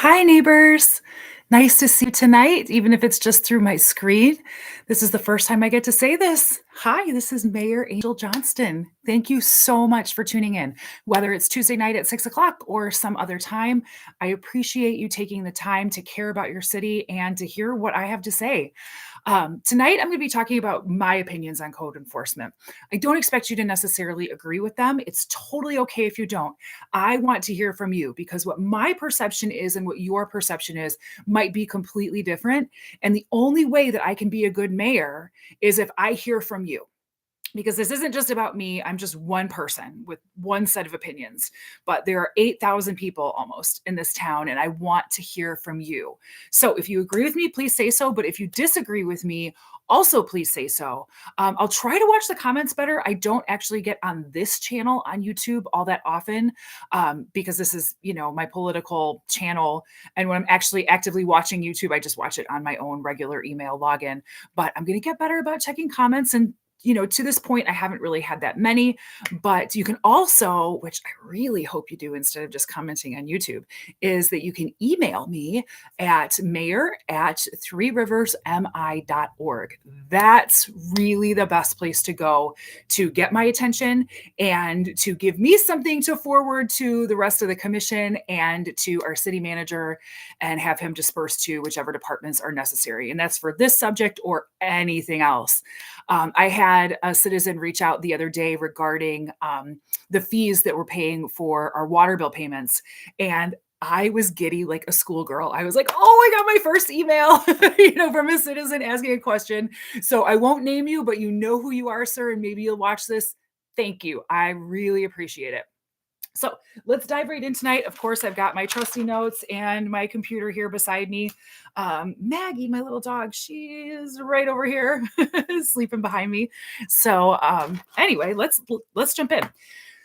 Hi, neighbors. Nice to see you tonight, even if it's just through my screen. This is the first time I get to say this. Hi, this is Mayor Angel Johnston. Thank you so much for tuning in. Whether it's Tuesday night at 6 o'clock or some other time, I appreciate you taking the time to care about your city and to hear what I have to say. Tonight, I'm going to be talking about my opinions on code enforcement. I don't expect you to necessarily agree with them. It's totally okay if you don't. I want to hear from you because what my perception is and what your perception is might be completely different. And the only way that I can be a good mayor is if I hear from you, because this isn't just about me. I'm just one person with one set of opinions, but there are 8,000 people almost in this town, and I want to hear from you. So if you agree with me, please say so. But if you disagree with me, also please say so. I'll try to watch the comments better. I don't actually get on this channel on YouTube all that often because this is, my political channel. And when I'm actually actively watching YouTube, I just watch it on my own regular email login. But I'm going to get better about checking comments and to this point, I haven't really had that many, but you can also, which I really hope you do instead of just commenting on YouTube, is that you can email me at mayor@threeriversmi.org. That's really the best place to go to get my attention and to give me something to forward to the rest of the commission and to our city manager and have him disperse to whichever departments are necessary. And that's for this subject or anything else. I had a citizen reach out the other day regarding the fees that we're paying for our water bill payments. And I was giddy like a schoolgirl. I was like, oh, I got my first email, from a citizen asking a question. So I won't name you, but you know who you are, sir, and maybe you'll watch this. Thank you. I really appreciate it. So let's dive right in tonight. Of course, I've got my trusty notes and my computer here beside me. Maggie, my little dog, she is right over here, sleeping behind me. So anyway, let's jump in.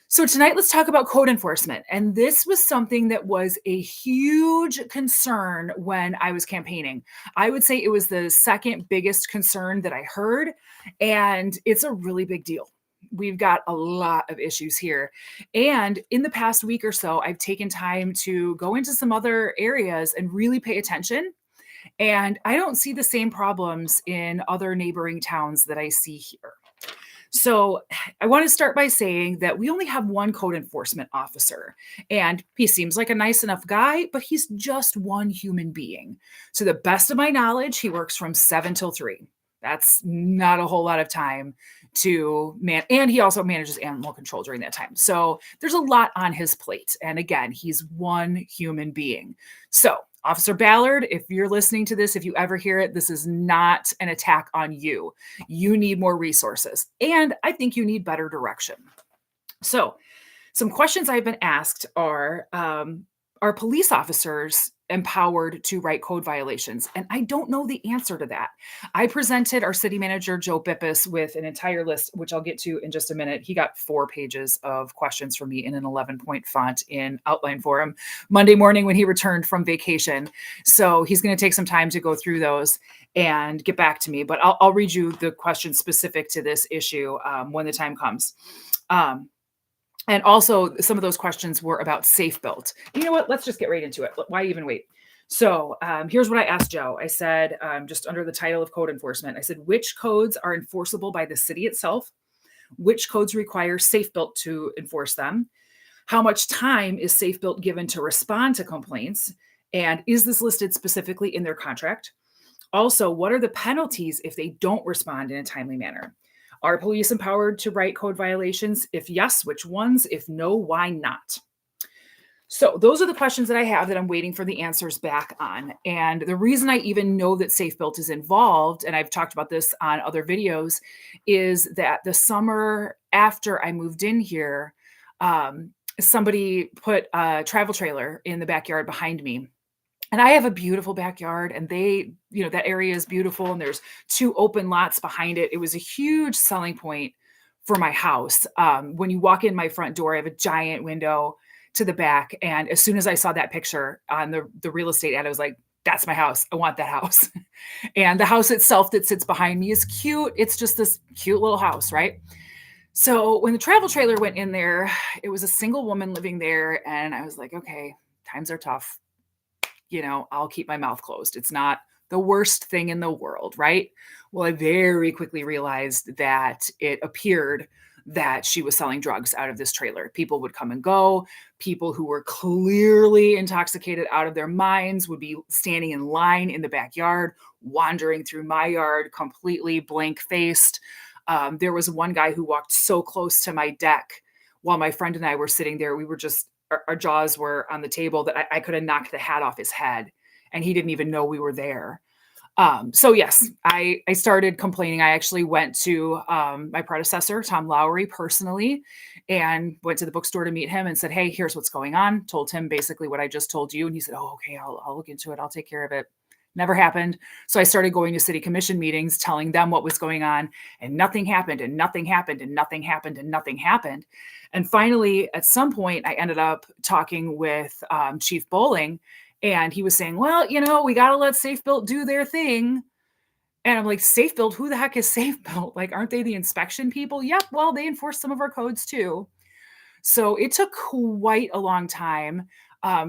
So tonight, let's talk about code enforcement. And this was something that was a huge concern when I was campaigning. I would say it was the second biggest concern that I heard, and it's a really big deal. We've got a lot of issues here. And in the past week or so, I've taken time to go into some other areas and really pay attention. And I don't see the same problems in other neighboring towns that I see here. So I want to start by saying that we only have one code enforcement officer, and he seems like a nice enough guy, but he's just one human being. To the best of my knowledge, he works from 7 till 3. That's not a whole lot of time to man, and he also manages animal control during that time. So there's a lot on his plate. And again, he's one human being. So Officer Ballard, if you're listening to this, if you ever hear it, this is not an attack on you. You need more resources. And I think you need better direction. So, some questions I've been asked are police officers empowered to write code violations? And I don't know the answer to that. I presented our city manager, Joe Bippus, with an entire list, which I'll get to in just a minute. He got 4 pages of questions from me in an 11-point font in outline for him Monday morning when he returned from vacation. So he's going to take some time to go through those and get back to me. But I'll read you the questions specific to this issue when the time comes. And also, some of those questions were about Safe Built. You know what? Let's just get right into it. Why even wait? So here's what I asked Joe. I said, just under the title of code enforcement, I said, which codes are enforceable by the city itself? Which codes require Safe Built to enforce them? How much time is Safe Built given to respond to complaints? And is this listed specifically in their contract? Also, what are the penalties if they don't respond in a timely manner? Are police empowered to write code violations? If yes, which ones? If no, why not? So those are the questions that I have that I'm waiting for the answers back on. And the reason I even know that Safe Built is involved, and I've talked about this on other videos, is that the summer after I moved in here, somebody put a travel trailer in the backyard behind me. And I have a beautiful backyard, and that area is beautiful, and there's 2 open lots behind it. It was a huge selling point for my house. When you walk in my front door, I have a giant window to the back, and as soon as I saw that picture on the real estate ad, I was like, "That's my house. I want that house." And the house itself that sits behind me is cute. It's just this cute little house, right? So when the travel trailer went in there, it was a single woman living there, and I was like, "Okay, times are tough. I'll keep my mouth closed. It's not the worst thing in the world, right? Well, I very quickly realized that it appeared that she was selling drugs out of this trailer. People would come and go. People who were clearly intoxicated out of their minds would be standing in line in the backyard, wandering through my yard, completely blank faced. There was one guy who walked so close to my deck while my friend and I were sitting there. We were just, our jaws were on the table that I could have knocked the hat off his head, and he didn't even know we were there. So yes, I started complaining. I actually went to my predecessor, Tom Lowry, personally, and went to the bookstore to meet him and said, "Hey, here's what's going on." Told him basically what I just told you. And he said, "Oh, okay, I'll look into it. I'll take care of it." Never happened. So I started going to city commission meetings, telling them what was going on, and nothing happened, and nothing happened, and nothing happened, and nothing happened. And finally, at some point, I ended up talking with Chief Bowling, and he was saying, "Well, we got to let Safe Built do their thing." And I'm like, "Safe Built? Who the heck is Safe Built? Like, aren't they the inspection people?" "Yep, well, they enforce some of our codes too." So it took quite a long time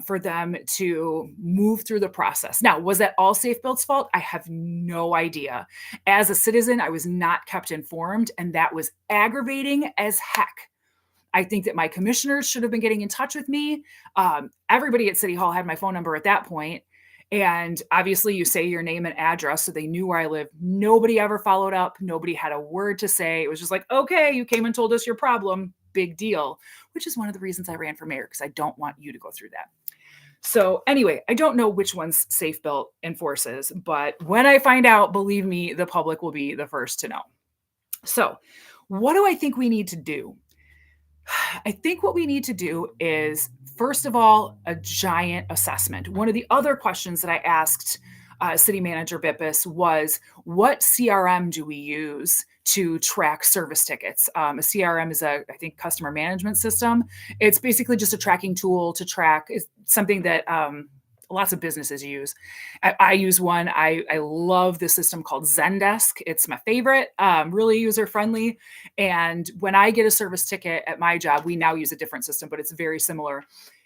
for them to move through the process. Now, was that all Safe Built's fault? I have no idea. As a citizen, I was not kept informed, and that was aggravating as heck. I think that my commissioners should have been getting in touch with me. Everybody at City Hall had my phone number at that point. And obviously, you say your name and address, so they knew where I lived. Nobody ever followed up. Nobody had a word to say. It was just like, "Okay, you came and told us your problem. Big deal," which is one of the reasons I ran for mayor, because I don't want you to go through that. So anyway, I don't know which ones Safe Built enforces, but when I find out, believe me, the public will be the first to know. So what do I think we need to do? I think what we need to do is, first of all, a giant assessment. One of the other questions that I asked City Manager Bippus was, what CRM do we use to track service tickets? A CRM is I think, customer management system. It's basically just a tracking tool to track. It's something that lots of businesses use. I use one. I love the system called Zendesk. It's my favorite, really user friendly. And when I get a service ticket at my job, we now use a different system, but it's very similar.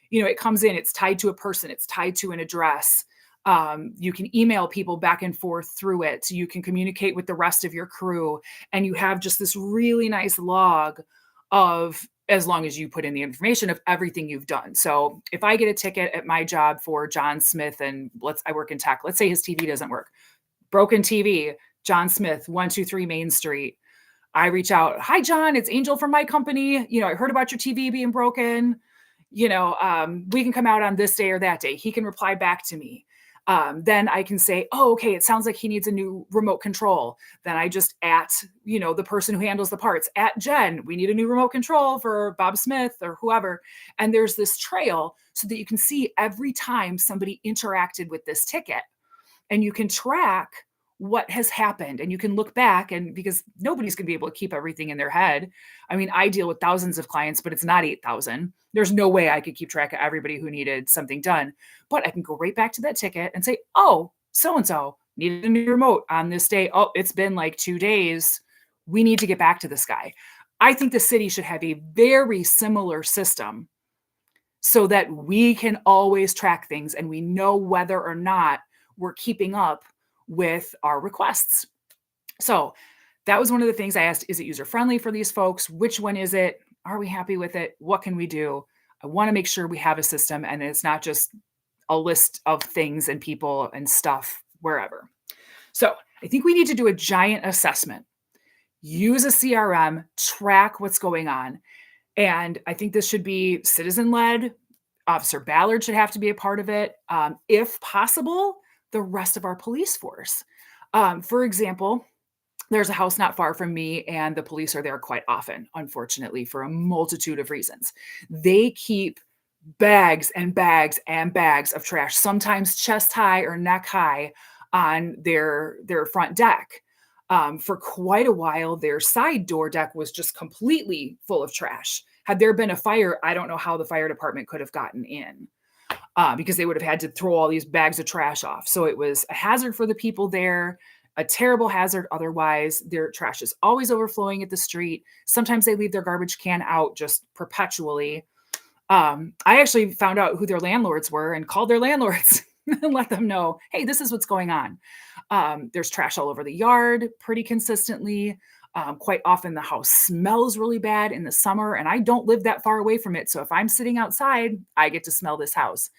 It comes in, it's tied to a person, it's tied to an address. You can email people back and forth through it. You can communicate with the rest of your crew, and you have just this really nice log of, as long as you put in the information, of everything you've done. So if I get a ticket at my job for John Smith, and I work in tech, let's say his TV doesn't work, broken TV, John Smith, 123 Main Street. I reach out, "Hi, John, it's Angel from my company. I heard about your TV being broken. We can come out on this day or that day." He can reply back to me. Then I can say, "Oh, okay, it sounds like he needs a new remote control." Then I just the person who handles the parts, at Jen, "We need a new remote control for Bob Smith," or whoever. And there's this trail so that you can see every time somebody interacted with this ticket, and you can track what has happened, and you can look back, and because nobody's going to be able to keep everything in their head. I mean, I deal with thousands of clients, but it's not 8,000. There's no way I could keep track of everybody who needed something done, but I can go right back to that ticket and say, "Oh, so-and-so needed a new remote on this day. Oh, it's been like 2 days. We need to get back to this guy." I think the city should have a very similar system so that we can always track things and we know whether or not we're keeping up with our requests. So that was one of the things I asked. Is it user friendly for these folks? Which one is it? Are we happy with it? What can we do? I want to make sure we have a system and it's not just a list of things and people and stuff wherever. So I think we need to do a giant assessment, use a CRM, track what's going on. And I think this should be citizen led. Officer Ballard should have to be a part of it. If possible, the rest of our police force. For example, there's a house not far from me, and the police are there quite often, unfortunately, for a multitude of reasons. They keep bags and bags and bags of trash, sometimes chest high or neck high, on their front deck. For quite a while, their side door deck was just completely full of trash. Had there been a fire, I don't know how the fire department could have gotten in. Because they would have had to throw all these bags of trash off. So it was a hazard for the people there, a terrible hazard otherwise. Their trash is always overflowing at the street. Sometimes they leave their garbage can out just perpetually. I actually found out who their landlords were and called their landlords. and let them know, hey, this is what's going on. There's trash all over the yard pretty consistently. Quite often the house smells really bad in the summer, and I don't live that far away from it. So if I'm sitting outside, I get to smell this house.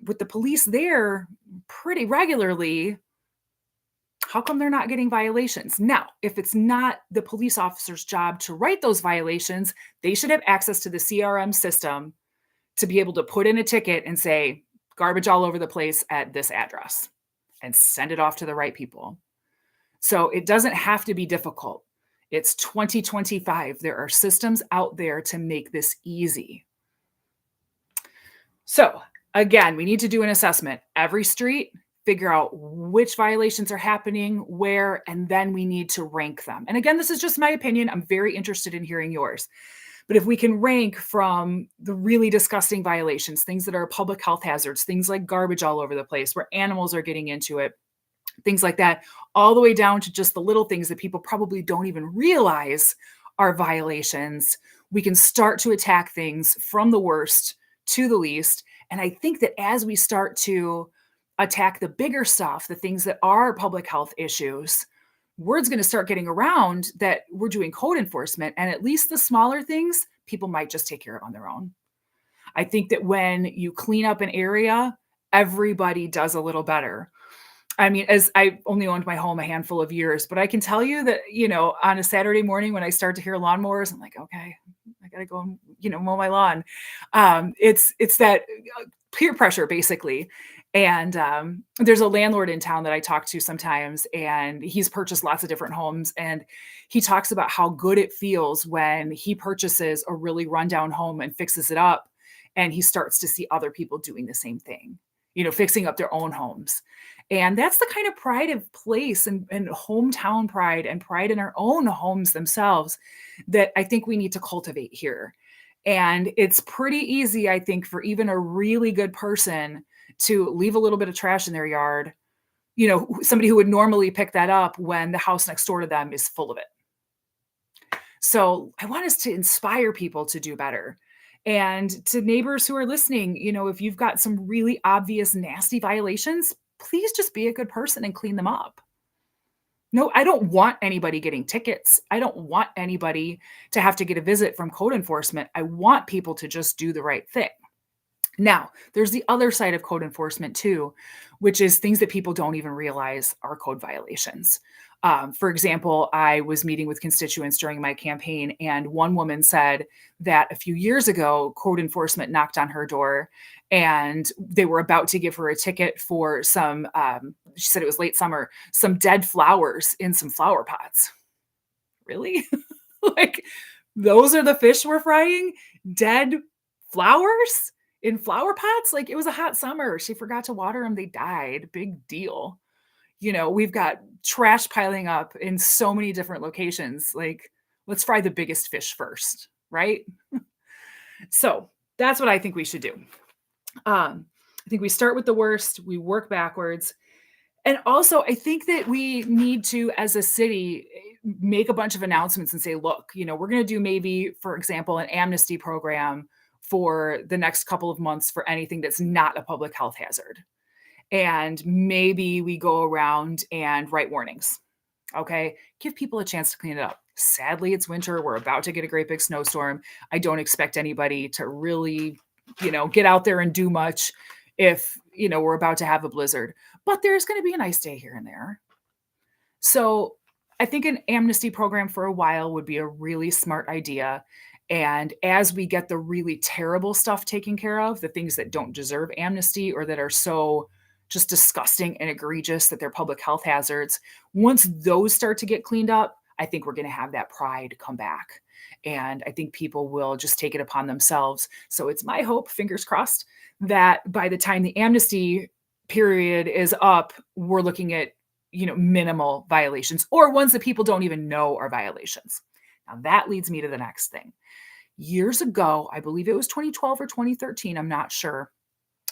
With the police there pretty regularly, how come they're not getting violations? Now, if it's not the police officer's job to write those violations, they should have access to the CRM system to be able to put in a ticket and say, garbage all over the place at this address, and send it off to the right people. So it doesn't have to be difficult. It's 2025. There are systems out there to make this easy. So again, we need to do an assessment. Every street, figure out which violations are happening, where, and then we need to rank them. And again, this is just my opinion. I'm very interested in hearing yours. But if we can rank from the really disgusting violations, things that are public health hazards, things like garbage all over the place, where animals are getting into it, things like that, all the way down to just the little things that people probably don't even realize are violations, we can start to attack things from the worst to the least. And I think that as we start to attack the bigger stuff, the things that are public health issues, word's going to start getting around that we're doing code enforcement, and at least the smaller things, people might just take care of on their own. I think that when you clean up an area, everybody does a little better. I mean, as I only owned my home a handful of years, but I can tell you that, on a Saturday morning when I start to hear lawnmowers, I'm like, okay, I got to go and, mow my lawn. It's that peer pressure basically. And there's a landlord in town that I talk to sometimes, and he's purchased lots of different homes. And he talks about how good it feels when he purchases a really rundown home and fixes it up. And he starts to see other people doing the same thing, fixing up their own homes. And that's the kind of pride of place and hometown pride and pride in our own homes themselves that I think we need to cultivate here. And it's pretty easy, I think, for even a really good person to leave a little bit of trash in their yard, somebody who would normally pick that up when the house next door to them is full of it. So I want us to inspire people to do better. And to neighbors who are listening, if you've got some really obvious, nasty violations, please just be a good person and clean them up. No, I don't want anybody getting tickets. I don't want anybody to have to get a visit from code enforcement. I want people to just do the right thing. Now, there's the other side of code enforcement too, which is things that people don't even realize are code violations. For example, I was meeting with constituents during my campaign, and one woman said that a few years ago, code enforcement knocked on her door and they were about to give her a ticket for some, she said it was late summer, some dead flowers in some flower pots. Really? Like, those are the fish we're frying? Dead flowers in flower pots? Like, it was a hot summer. She forgot to water them. They died. Big deal. We've got trash piling up in so many different locations. Like, let's fry the biggest fish first, right? So that's what I think we should do. I think we start with the worst, we work backwards. And also, I think that we need to, as a city, make a bunch of announcements and say, look, we're going to do maybe, for example, an amnesty program for the next couple of months for anything that's not a public health hazard. And maybe we go around and write warnings. Okay. Give people a chance to clean it up. Sadly, it's winter. We're about to get a great big snowstorm. I don't expect anybody to really, get out there and do much if, we're about to have a blizzard. But there's going to be a nice day here and there. So I think an amnesty program for a while would be a really smart idea. And as we get the really terrible stuff taken care of, the things that don't deserve amnesty or that are so just disgusting and egregious that they're public health hazards, once those start to get cleaned up, I think we're going to have that pride come back. And I think people will just take it upon themselves. So it's my hope, fingers crossed, that by the time the amnesty period is up, we're looking at, minimal violations or ones that people don't even know are violations. Now that leads me to the next thing. Years ago, I believe it was 2012 or 2013, I'm not sure.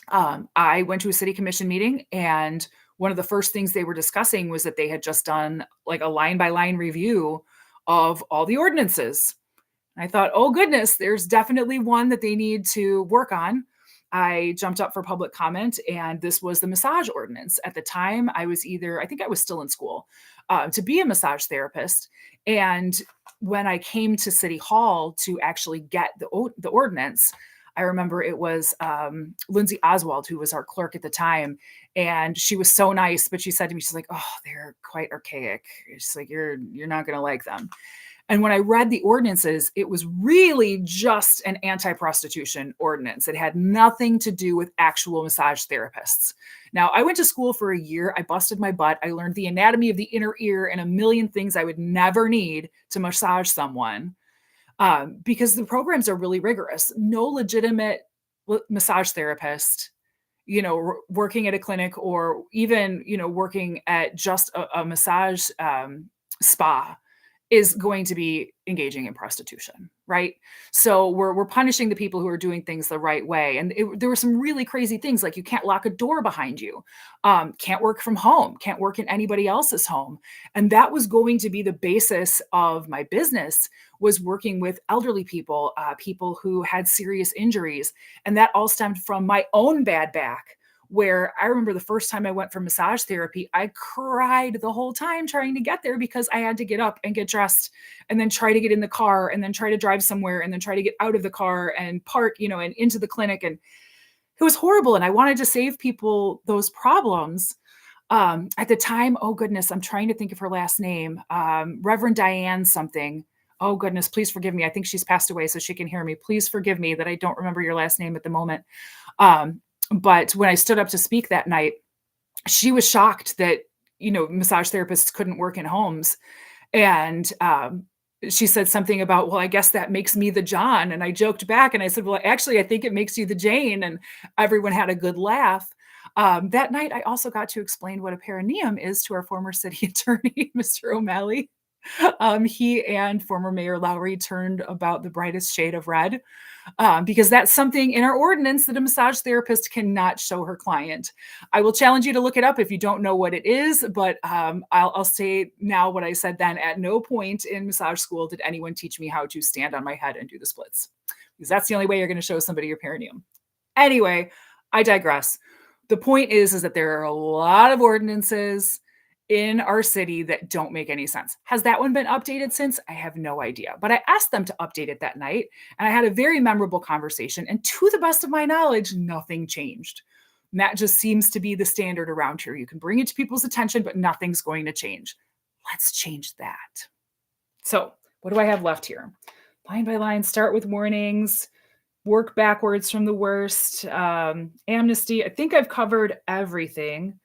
I went to a city commission meeting, and one of the first things they were discussing was that they had just done like a line by line review of all the ordinances. And I thought, oh goodness, there's definitely one that they need to work on. I jumped up for public comment, and this was the massage ordinance. At the time, I think I was still in school to be a massage therapist. And when I came to City Hall to actually get the ordinance, I remember it was Lindsay Oswald, who was our clerk at the time. And she was so nice, but she said to me, she's like, "Oh, they're quite archaic." She's like, "You're not going to like them." And when I read the ordinances, it was really just an anti-prostitution ordinance. It had nothing to do with actual massage therapists. Now, I went to school for a year. I busted my butt. I learned the anatomy of the inner ear and a million things I would never need to massage someone, because the programs are really rigorous. No legitimate massage therapist, working at a clinic or even, working at just a massage spa is going to be engaging in prostitution, right? So we're punishing the people who are doing things the right way. And there were some really crazy things, like you can't lock a door behind you, can't work from home, can't work in anybody else's home. And that was going to be the basis of my business, was working with elderly people, people who had serious injuries. And that all stemmed from my own bad back, where I remember the first time I went for massage therapy, I cried the whole time trying to get there because I had to get up and get dressed and then try to get in the car and then try to drive somewhere and then try to get out of the car and park, and into the clinic. And it was horrible. And I wanted to save people those problems. At the time, oh goodness, I'm trying to think of her last name, Reverend Diane something. Oh goodness, please forgive me. I think she's passed away, so she can hear me. Please forgive me that I don't remember your last name at the moment. But when I stood up to speak that night, she was shocked that, massage therapists couldn't work in homes. And she said something about, "Well, I guess that makes me the John." And I joked back and I said, "Well, actually, I think it makes you the Jane." And everyone had a good laugh. That night, I also got to explain what a perineum is to our former city attorney, Mr. O'Malley. He and former Mayor Lowry turned about the brightest shade of red, because that's something in our ordinance that a massage therapist cannot show her client. I will challenge you to look it up if you don't know what it is, but I'll say now what I said then. At no point in massage school did anyone teach me how to stand on my head and do the splits, because that's the only way you're going to show somebody your perineum. Anyway, I digress. The point is that there are a lot of ordinances in our city that don't make any sense. Has that one been updated since? I have no idea. But I asked them to update it that night, and I had a very memorable conversation. And to the best of my knowledge, nothing changed. And that just seems to be the standard around here. You can bring it to people's attention, but nothing's going to change. Let's change that. So, what do I have left here? Line by line, start with warnings, work backwards from the worst, amnesty. I think I've covered everything.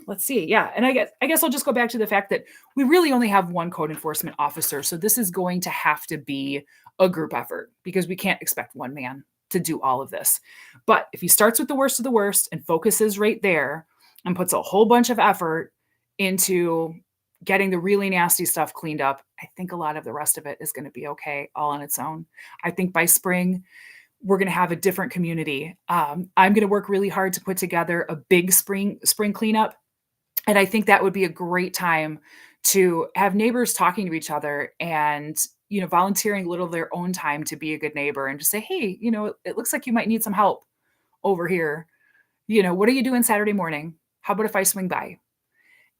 Let's see. Yeah. And I guess I'll just go back to the fact that we really only have one code enforcement officer. So this is going to have to be a group effort, because we can't expect one man to do all of this. But if he starts with the worst of the worst and focuses right there and puts a whole bunch of effort into getting the really nasty stuff cleaned up, I think a lot of the rest of it is going to be okay all on its own. I think by spring, we're going to have a different community. I'm going to work really hard to put together a big spring cleanup. And I think that would be a great time to have neighbors talking to each other and, volunteering a little of their own time to be a good neighbor and just say, "Hey, it looks like you might need some help over here. What are you doing Saturday morning? How about if I swing by?"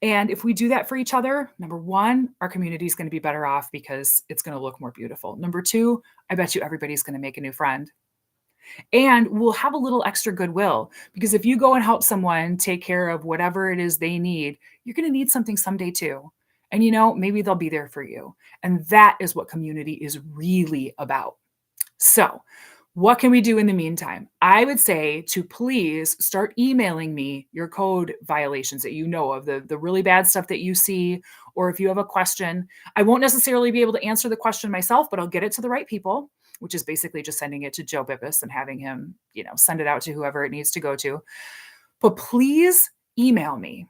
And if we do that for each other, number one, our community is going to be better off because it's going to look more beautiful. Number two, I bet you everybody's going to make a new friend. And we'll have a little extra goodwill, because if you go and help someone take care of whatever it is they need, you're going to need something someday too. And maybe they'll be there for you. And that is what community is really about. So, what can we do in the meantime? I would say to please start emailing me your code violations that you know of, the really bad stuff that you see, or if you have a question. I won't necessarily be able to answer the question myself, but I'll get it to the right people, which is basically just sending it to Joe Bippus and having him, send it out to whoever it needs to go to. But please email me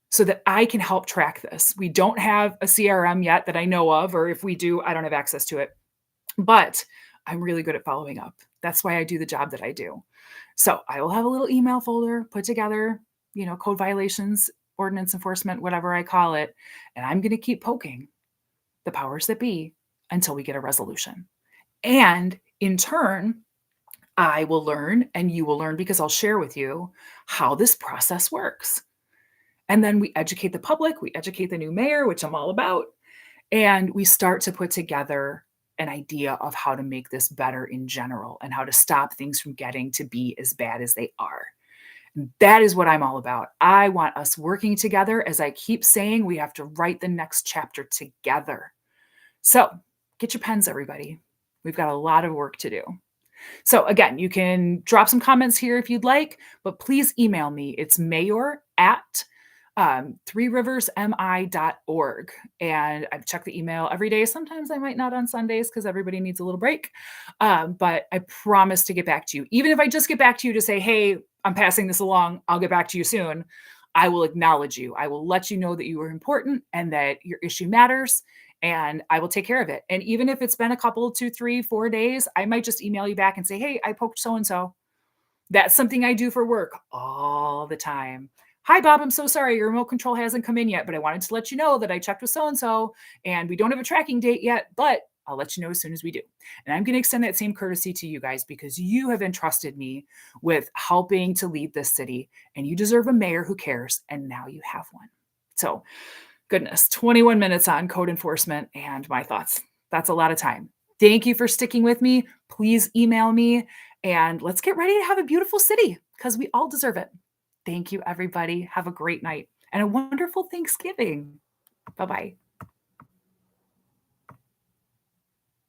so that I can help track this. We don't have a CRM yet that I know of, or if we do, I don't have access to it. But I'm really good at following up. That's why I do the job that I do. So I will have a little email folder put together, code violations, ordinance enforcement, whatever I call it. And I'm going to keep poking the powers that be until we get a resolution. And in turn, I will learn and you will learn because I'll share with you how this process works. And then we educate the public, we educate the new mayor, which I'm all about, and we start to put together an idea of how to make this better in general and how to stop things from getting to be as bad as they are. That is what I'm all about. I want us working together. As I keep saying, we have to write the next chapter together. So get your pens, everybody. We've got a lot of work to do. So again, you can drop some comments here if you'd like, but please email me. It's mayor at threeriversmi.org. And I check the email every day. Sometimes I might not on Sundays because everybody needs a little break. But I promise to get back to you. Even if I just get back to you to say, hey, I'm passing this along, I'll get back to you soon. I will acknowledge you. I will let you know that you are important and that your issue matters, and I will take care of it. And even if it's been a couple, 2, 3, 4 days, I might just email you back and say, hey, I poked so and so. That's something I do for work all the time. Hi, Bob. I'm so sorry. Your remote control hasn't come in yet, but I wanted to let you know that I checked with so and so, and we don't have a tracking date yet, but I'll let you know as soon as we do. And I'm going to extend that same courtesy to you guys because you have entrusted me with helping to lead this city, and you deserve a mayor who cares. And now you have one. So, goodness, 21 minutes on code enforcement and my thoughts. That's a lot of time. Thank you for sticking with me. Please email me and let's get ready to have a beautiful city because we all deserve it. Thank you, everybody. Have a great night and a wonderful Thanksgiving. Bye bye.